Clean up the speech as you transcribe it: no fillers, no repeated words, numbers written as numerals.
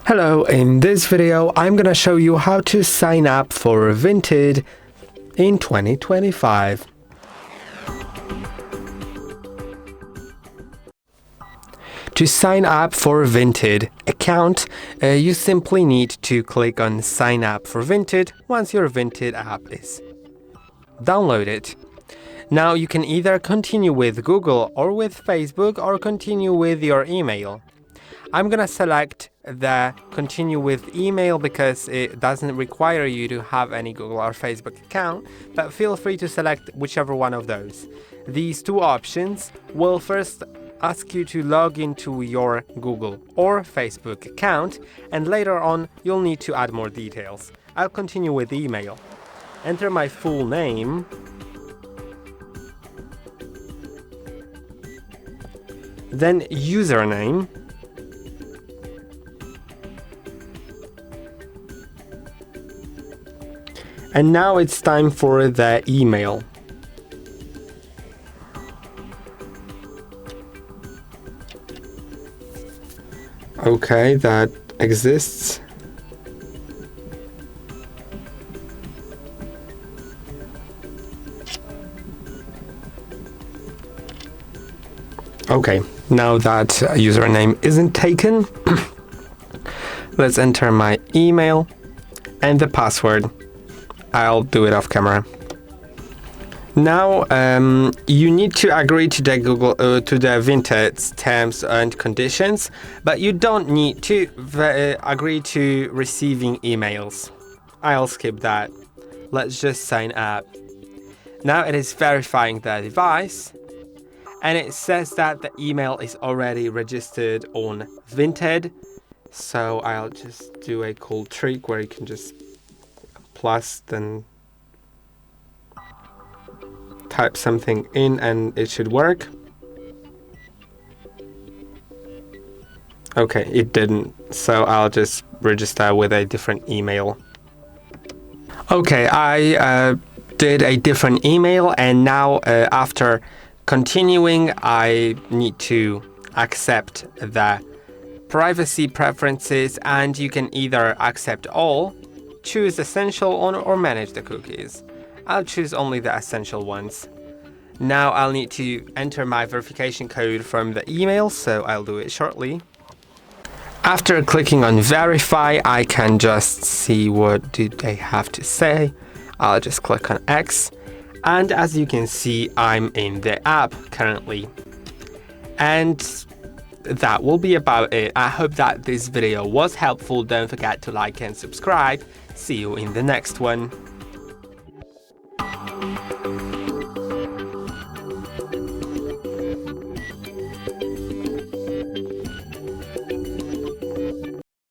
Hello, in this video I'm gonna show you how to sign up for Vinted in 2025. To sign up for a Vinted account, you simply need to click on Sign Up for Vinted once your Vinted app is downloaded. Now you can either continue with Google or with Facebook or continue with your email. I'm gonna select the continue with email because it doesn't require you to have any Google or Facebook account, but feel free to select whichever one of those. These two options will first ask you to log into your Google or Facebook account, and later on you'll need to add more details. I'll continue with email. Enter my full name, then username, and now it's time for the email. Okay, that exists. Okay, now that username isn't taken, let's enter my email and the password. I'll do it off camera. Now you need to agree to the Vinted's terms and conditions, but you don't need to agree to receiving emails. I'll skip that. Let's just sign up. Now it is verifying the device, and it says that the email is already registered on Vinted. So I'll just do a cool trick where you can just plus then type something in and it should work. Okay, it didn't, so I'll just register with a different email. Okay, I did a different email, and now after continuing I need to accept the privacy preferences, and you can either accept all, choose essential, or manage the cookies. I'll choose only the essential ones. Now I'll need to enter my verification code from the email, so I'll do it shortly. After clicking on verify, I can just see what do they have to say. I'll just click on X, and as you can see, I'm in the app currently. And that will be about it. I hope that this video was helpful. Don't forget to like and subscribe. See you in the next one.